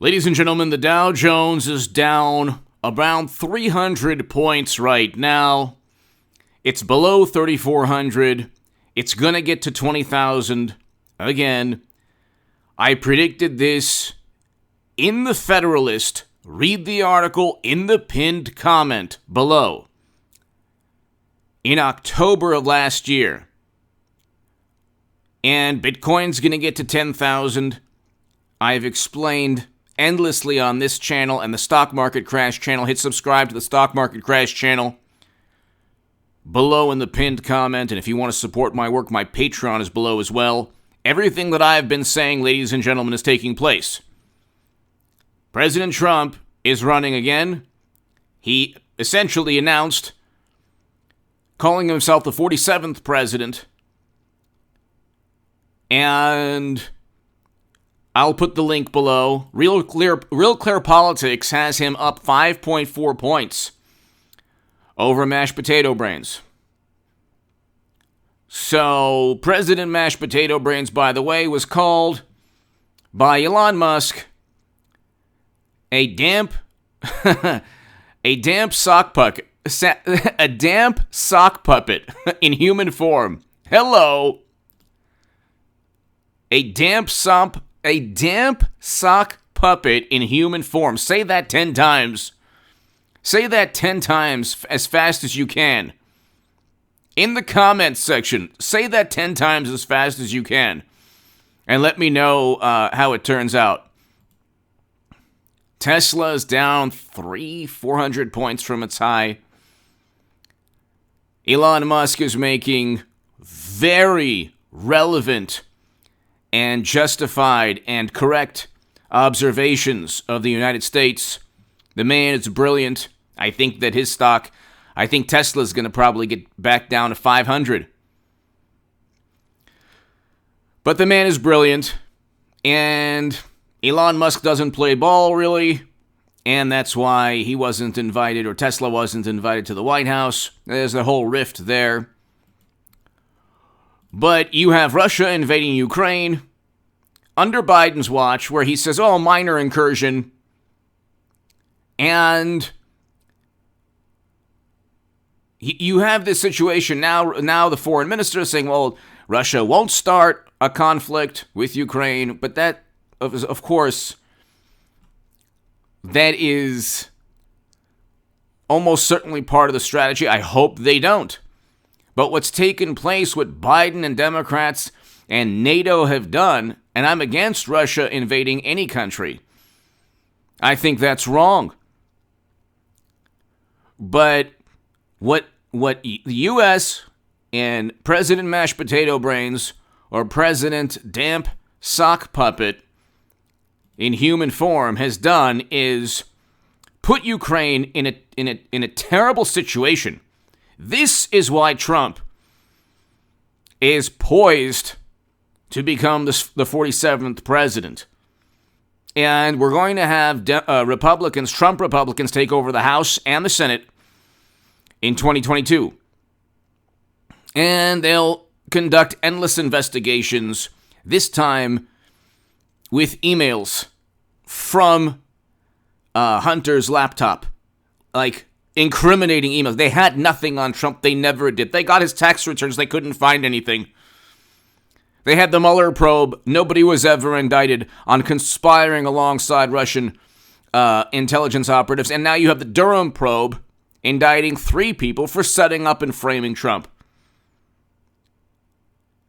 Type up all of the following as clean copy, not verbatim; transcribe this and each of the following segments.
Ladies and gentlemen, the Dow Jones is down around 300 points right now. It's below 3,400. It's going to get to 20,000 again. I predicted this in the Federalist. Read the article in the pinned comment below. In October of last year. And Bitcoin's going to get to 10,000. I've explained endlessly on this channel and the Stock Market Crash channel. Hit subscribe to the Stock Market Crash channel below in the pinned comment. And if you want to support my work, my Patreon is below as well. Everything that I've been saying, ladies and gentlemen, is taking place. President Trump is running again. He essentially announced calling himself the 47th president. And I'll put the link below. Real Clear Politics has him up 5.4 points over Mashed Potato Brains. So, President Mashed Potato Brains, by the way, was called by Elon Musk a damp sock puppet. A damp sock puppet in human form. Hello. A damp sock puppet in human form. Say that 10 times. Say that 10 times as fast as you can. In the comments section, say that 10 times as fast as you can. And let me know how it turns out. Tesla is down 400 points from its high. Elon Musk is making very relevant and justified and correct observations of the United States. The man is brilliant. I think that his stock, I think Tesla's going to probably get back down to 500. But the man is brilliant, and Elon Musk doesn't play ball, really, and that's why he wasn't invited, or Tesla wasn't invited to the White House. There's a whole rift there. But you have Russia invading Ukraine under Biden's watch, where he says, oh, minor incursion. And you have this situation now the foreign minister is saying, well, Russia won't start a conflict with Ukraine. But that, of course, that is almost certainly part of the strategy. I hope they don't. But what's taken place, what Biden and Democrats and NATO have done, and I'm against Russia invading any country. I think that's wrong. But what the U.S. and President Mashed Potato Brains or President Damp Sock Puppet in human form has done is put Ukraine in a terrible situation. This is why Trump is poised to become the 47th president. And we're going to have Trump Republicans, take over the House and the Senate in 2022. And they'll conduct endless investigations, this time with emails from Hunter's laptop. Like, incriminating emails. They had nothing on Trump. They never did. They got his tax returns. They couldn't find anything. They had the Mueller probe. Nobody was ever indicted on conspiring alongside Russian intelligence operatives. And now you have the Durham Probe indicting 3 people for setting up and framing Trump.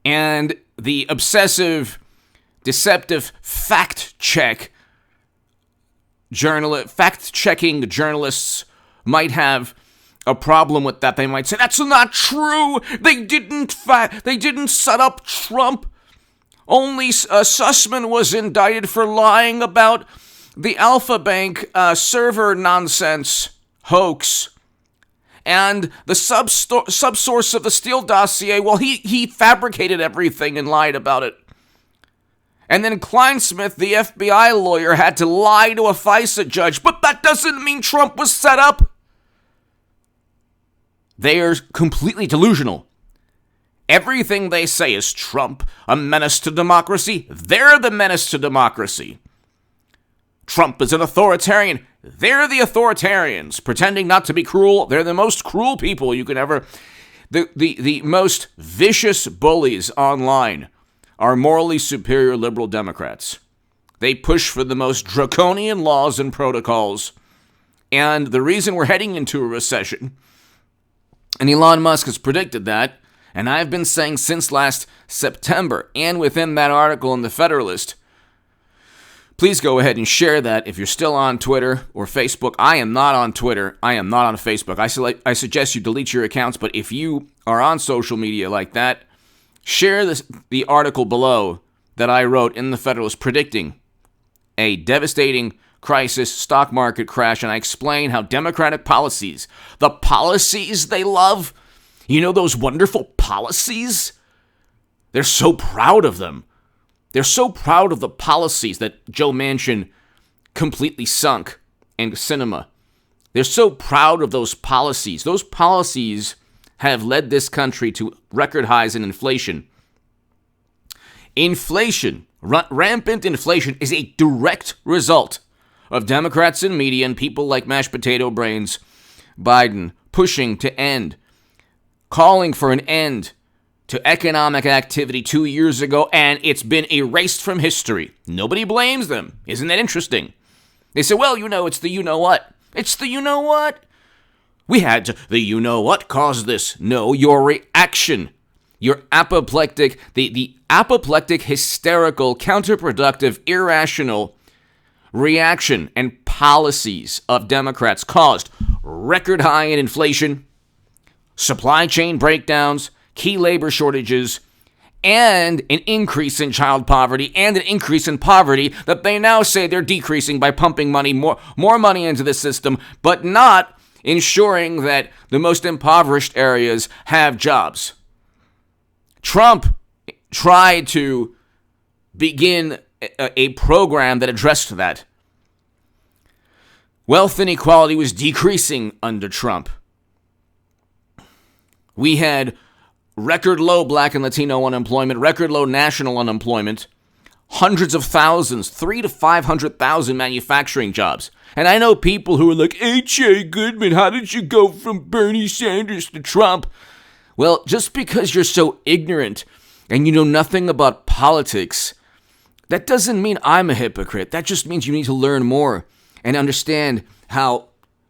And the obsessive, deceptive fact-checking journalists might have a problem with that. They might say, that's not true. They didn't set up Trump. Only Sussman was indicted for lying about the Alpha Bank server nonsense hoax. And the subsource of the Steele dossier, well, he fabricated everything and lied about it. And then Kleinsmith, the FBI lawyer, had to lie to a FISA judge. But that doesn't mean Trump was set up. They are completely delusional. Everything they say is Trump, a menace to democracy. They're the menace to democracy. Trump is an authoritarian. They're the authoritarians, pretending not to be cruel. They're the most cruel people you could ever... The most vicious bullies online are morally superior liberal Democrats. They push for the most draconian laws and protocols. And the reason we're heading into a recession, and Elon Musk has predicted that, and I've been saying since last September, and within that article in The Federalist, please go ahead and share that if you're still on Twitter or Facebook. I am not on Twitter. I am not on Facebook. I suggest you delete your accounts, but if you are on social media like that, share the article below that I wrote in The Federalist predicting a devastating crisis, stock market crash, and I explain how Democratic policies, the policies they love, you know those wonderful policies? They're so proud of them. They're so proud of the policies that Joe Manchin completely sunk in cinema. They're so proud of those policies. Those policies have led this country to record highs in inflation. Inflation, rampant inflation, is a direct result of Democrats and media and people like mashed potato brains Biden pushing to end, calling for an end to economic activity 2 years ago, and it's been erased from history. Nobody blames them. Isn't that interesting? They say, well, it's the you-know-what. It's the you-know-what. We had to, the you-know-what caused this. No, your reaction. Your apoplectic, the apoplectic, hysterical, counterproductive, irrational reaction and policies of Democrats caused record high in inflation, supply chain breakdowns, key labor shortages, and an increase in child poverty and an increase in poverty that they now say they're decreasing by pumping more money into the system, but not ensuring that the most impoverished areas have jobs. Trump tried to begin a program that addressed that. Wealth inequality was decreasing under Trump. We had record low Black and Latino unemployment, record low national unemployment, hundreds of thousands, 300,000 to 500,000 manufacturing jobs. And I know people who are like, H.A. Goodman, how did you go from Bernie Sanders to Trump? Well, just because you're so ignorant and you know nothing about politics, that doesn't mean I'm a hypocrite. That just means you need to learn more and understand how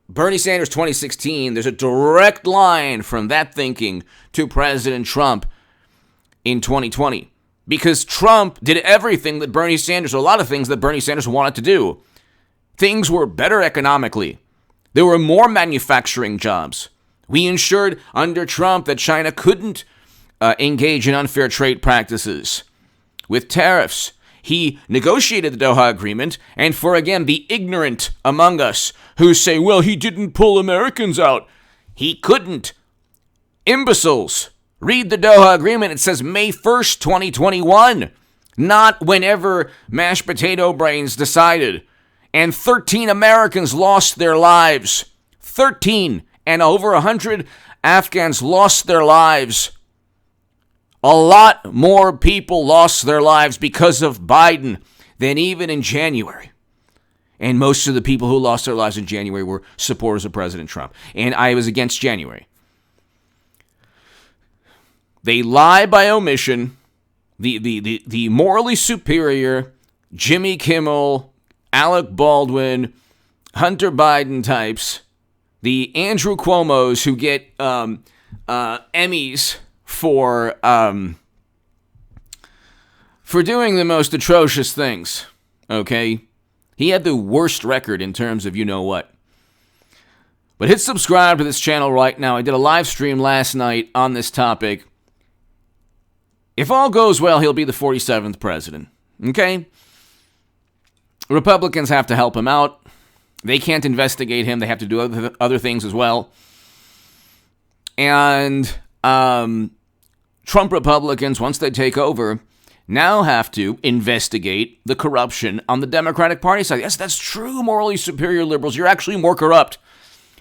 Bernie Sanders 2016, there's a direct line from that thinking to President Trump in 2020. Because Trump did everything that Bernie Sanders, or a lot of things that Bernie Sanders wanted to do. Things were better economically. There were more manufacturing jobs. We ensured under Trump that China couldn't engage in unfair trade practices with tariffs. He negotiated the Doha Agreement, and for, again, the ignorant among us who say, well, he didn't pull Americans out. He couldn't. Imbeciles. Read the Doha Agreement. It says May 1st, 2021, not whenever mashed potato brains decided. And 13 Americans lost their lives. 13. And over 100 Afghans lost their lives. A lot more people lost their lives because of Biden than even in January. And most of the people who lost their lives in January were supporters of President Trump. And I was against January. They lie by omission. The morally superior Jimmy Kimmel, Alec Baldwin, Hunter Biden types, the Andrew Cuomos who get Emmys for doing the most atrocious things, okay? He had the worst record in terms of you-know-what. But hit subscribe to this channel right now. I did a live stream last night on this topic. If all goes well, he'll be the 47th president, okay? Republicans have to help him out. They can't investigate him. They have to do other things as well. And Trump Republicans, once they take over, now have to investigate the corruption on the Democratic Party side. Yes, that's true, morally superior liberals. You're actually more corrupt,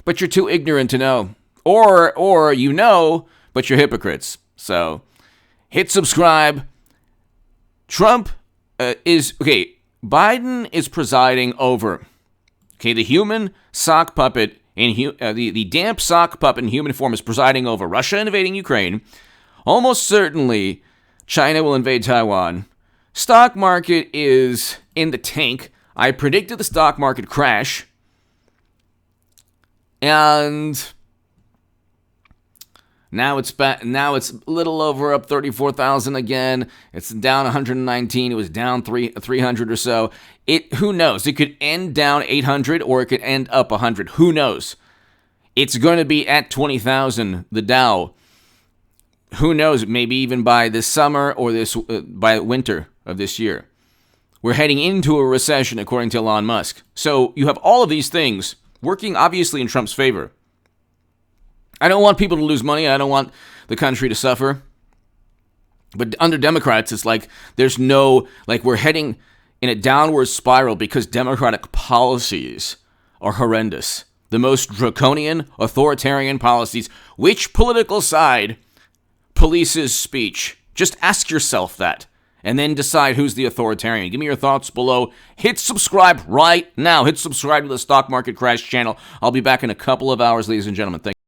but you're too ignorant to know. Or you know, but you're hypocrites. So hit subscribe. Trump is, okay, Biden is presiding over, okay, the human sock puppet, the damp sock puppet in human form is presiding over Russia invading Ukraine. Almost certainly, China will invade Taiwan. Stock market is in the tank. I predicted the stock market crash. And now it's back. Now it's a little over up 34,000 again. It's down 119. It was down 300 or so. Who knows? It could end down 800 or it could end up 100. Who knows? It's going to be at 20,000, the Dow. Who knows? Maybe even by this summer or by winter of this year. We're heading into a recession, according to Elon Musk. So you have all of these things working obviously in Trump's favor. I don't want people to lose money. I don't want the country to suffer. But under Democrats, it's like we're heading in a downward spiral because Democratic policies are horrendous. The most draconian, authoritarian policies. Which political side polices speech? Just ask yourself that. And then decide who's the authoritarian. Give me your thoughts below. Hit subscribe right now. Hit subscribe to the Stock Market Crash channel. I'll be back in a couple of hours, ladies and gentlemen. Thank you.